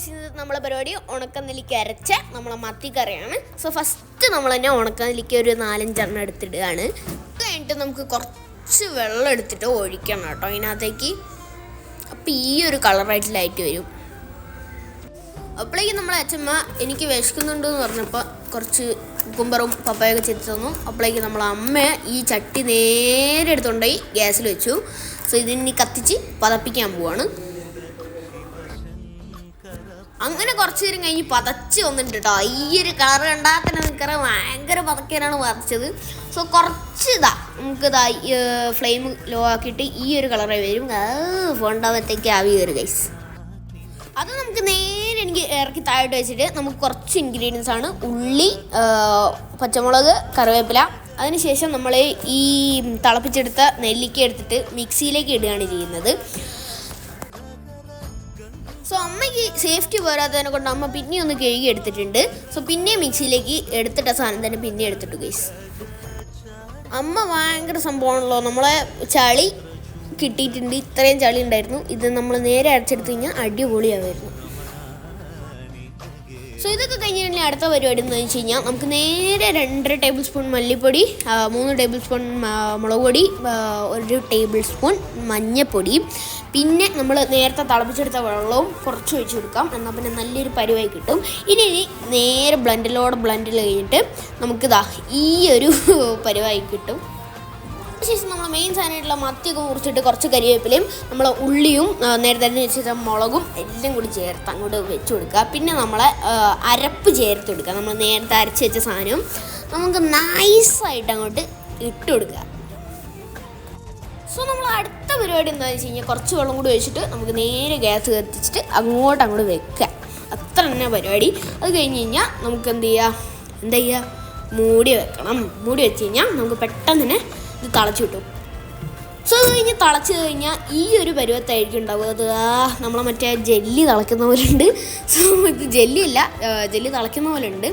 Guys, നമ്മളെ പരിപാടി ഉണക്കനെല്ലിക്ക അരച്ച നമ്മളെ മത്തിക്കറിയാണ്. സോ ഫസ്റ്റ് നമ്മൾ തന്നെ ഉണക്കനെല്ലിക്ക ഒരു 4-5 എടുത്തിടുകയാണ്. അത് കഴിഞ്ഞിട്ട് നമുക്ക് കുറച്ച് വെള്ളം എടുത്തിട്ട് ഒഴിക്കണം കേട്ടോ അതിനകത്തേക്ക്. അപ്പോൾ ഈ ഒരു കളറായിട്ട് ലൈറ്റ് വരും. അപ്പോഴേക്കും നമ്മളെ അച്ഛമ്മ എനിക്ക് വിശക്കുന്നുണ്ടെന്ന് പറഞ്ഞപ്പോൾ കുറച്ച് കുക്കുംബറും പപ്പായൊക്കെ ചെത്തി തന്നു. അപ്പോഴേക്കും നമ്മളെ അമ്മ ഈ ചട്ടി നേരെ എടുത്തുകൊണ്ടുപോയി ഗ്യാസിൽ വെച്ചു. സോ ഇതിനി കത്തിച്ച് പതപ്പിക്കാൻ പോവാണ്. അങ്ങനെ കുറച്ച് നേരം കഴിഞ്ഞ് പതച്ച് വന്നിട്ട് കേട്ടോ. ഈ ഒരു കളർ കണ്ടാൽ തന്നെ നിൽക്കറ ഭയങ്കര പതക്കാനാണ് പതച്ചത്. സോ കുറച്ച് നമുക്കിതാ ഫ്ലെയിം ലോ ആക്കിയിട്ട് ഈ ഒരു കളറായി വരും. ഫോണ്ടാകുമ്പോഴത്തേക്ക് ആവി കയറും ഗൈസ്. അത് നമുക്ക് നേരെ എനിക്ക് ഇറക്കി താഴോട്ട് വെച്ചിട്ട് നമുക്ക് കുറച്ച് ഇൻഗ്രീഡിയൻസ് ആണ്. ഉള്ളി, പച്ചമുളക്, കറിവേപ്പില. അതിനുശേഷം നമ്മൾ ഈ തിളപ്പിച്ചെടുത്ത നെല്ലിക്ക എടുത്തിട്ട് മിക്സിയിലേക്ക് ഇടുകയാണ് ചെയ്യുന്നത്. സോ അമ്മയ്ക്ക് സേഫ്റ്റി പോരാത്തതിനെ കൊണ്ട് അമ്മ പിന്നെ ഒന്ന് കഴുകി എടുത്തിട്ടുണ്ട്. സോ പിന്നെ മിക്സിയിലേക്ക് എടുത്തിട്ട സാധനം തന്നെ പിന്നെ എടുത്തിട്ടു ഗൈസ്. അമ്മ ഭയങ്കര സംഭവമാണല്ലോ. നമ്മളെ ചളി കിട്ടിയിട്ടുണ്ട്. ഇത്രയും ചളി ഉണ്ടായിരുന്നു. ഇത് നമ്മൾ നേരെ അരച്ചെടുത്ത് കഴിഞ്ഞാൽ അടിപൊളിയാവുമായിരുന്നു. സോ ഇതൊക്കെ കഴിഞ്ഞിട്ടുണ്ടെങ്കിൽ അടുത്ത പരിപാടി എന്ന് വെച്ച് കഴിഞ്ഞാൽ നമുക്ക് നേരെ 2.5 ടേബിൾ സ്പൂൺ മല്ലിപ്പൊടി, 3 ടേബിൾ സ്പൂൺ മുളക് പൊടി, 1 ടേബിൾ സ്പൂൺ മഞ്ഞൾപ്പൊടി, പിന്നെ നമ്മൾ നേരത്തെ തിളപ്പിച്ചെടുത്ത വെള്ളവും കുറച്ച് ഒഴിച്ച് കൊടുക്കാം. എന്നാൽ പിന്നെ നല്ലൊരു പരുവായി കിട്ടും. ഇനി നേരെ ബ്ലെൻഡിൽ കഴിഞ്ഞിട്ട് നമുക്കിതാ ഈ ഒരു പരുവായി കിട്ടും. ശേഷം നമ്മൾ മെയിൻ സാധനമായിട്ടുള്ള മത്തിയൊക്കെ മുറിച്ചിട്ട് കുറച്ച് കരിവേപ്പിലയും നമ്മൾ ഉള്ളിയും നേരത്തെ വെച്ച മുളകും എല്ലാം കൂടി ചേർത്ത് അങ്ങോട്ട് വെച്ച് കൊടുക്കുക. പിന്നെ നമ്മളെ അരപ്പ് ചേർത്ത് കൊടുക്കുക. നമ്മൾ നേരത്തെ അരച്ച് വെച്ച സാധനം നമുക്ക് നൈസായിട്ട് അങ്ങോട്ട് ഇട്ട് കൊടുക്കുക. സോ നമ്മൾ അടുത്ത പരിപാടി എന്താണെന്ന് വെച്ച് കഴിഞ്ഞാൽ കുറച്ച് വെള്ളം കൂടി ഒഴിച്ചിട്ട് നമുക്ക് നേരെ ഗ്യാസ് കത്തിച്ചിട്ട് അങ്ങോട്ട് വെക്കുക. അത്ര തന്നെ പരിപാടി. അത് കഴിഞ്ഞ് കഴിഞ്ഞാൽ നമുക്ക് എന്താ ചെയ്യുക, മൂടി വെക്കണം. മൂടി വെച്ച് കഴിഞ്ഞാൽ നമുക്ക് പെട്ടെന്ന് തന്നെ ഇത് തിളച്ച് കിട്ടും. സോ അത് കഴിഞ്ഞ് തിളച്ച് കഴിഞ്ഞാൽ ഈ ഒരു പരുവത്തായിരിക്കും ഉണ്ടാവുക. അത് നമ്മളെ മറ്റേ ജെല്ലി തിളയ്ക്കുന്ന പോലെ ഉണ്ട്. സോ ഇത് ജെല്ലി തിളയ്ക്കുന്ന പോലെ ഉണ്ട്.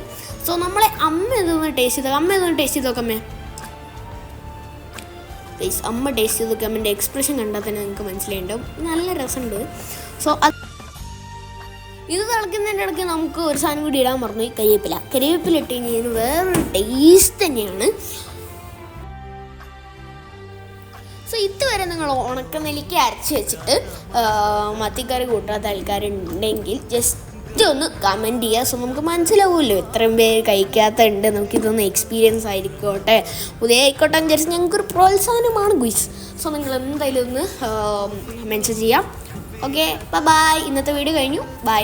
സോ നമ്മളെ അമ്മ ഇതൊന്ന് ടേസ്റ്റ് ചെയ്ത് നോക്കമ്മേ. അമ്മ ടേസ്റ്റ് ചെയ്ത് നോക്കാം. അമ്മേൻ്റെ എക്സ്പ്രഷൻ കണ്ടാൽ തന്നെ നിങ്ങൾക്ക് മനസ്സിലായിട്ടുണ്ടാവും. നല്ല രസമുണ്ട്. സോ ഇത് തിളയ്ക്കുന്നതിൻ്റെ ഇടയ്ക്ക് നമുക്ക് ഒരു സാധനം കൂടി ഇടാൻ പറഞ്ഞു, കരിവേപ്പില ഇട്ട് കഴിഞ്ഞാൽ വേറൊരു ടേസ്റ്റ് തന്നെയാണ്. സോ ഇതുവരെ നിങ്ങൾ ഉണക്കനെല്ലിക്ക അരച്ച് വെച്ചിട്ട് മത്തിക്കറി കൂട്ടാത്ത ആൾക്കാരുണ്ടെങ്കിൽ ജസ്റ്റ് ഒന്ന് കമൻറ്റ് ചെയ്യുക. സോ നമുക്ക് മനസ്സിലാവുമല്ലോ ഇത്രയും പേര് കഴിക്കാത്തുണ്ട്. നമുക്കിതൊന്ന് എക്സ്പീരിയൻസ് ആയിരിക്കോട്ടെ, പുതിയ ആയിക്കോട്ടെ എന്ന് വിചാരിച്ച് ഞങ്ങൾക്കൊരു പ്രോത്സാഹനമാണ് ഗുയ്സ്. സോ നിങ്ങൾ എന്തായാലും ഒന്ന് മെൻഷൻ ചെയ്യാം. Okay, bye. ഇന്നത്തെ വീഡിയോ കഴിഞ്ഞു. ബൈ.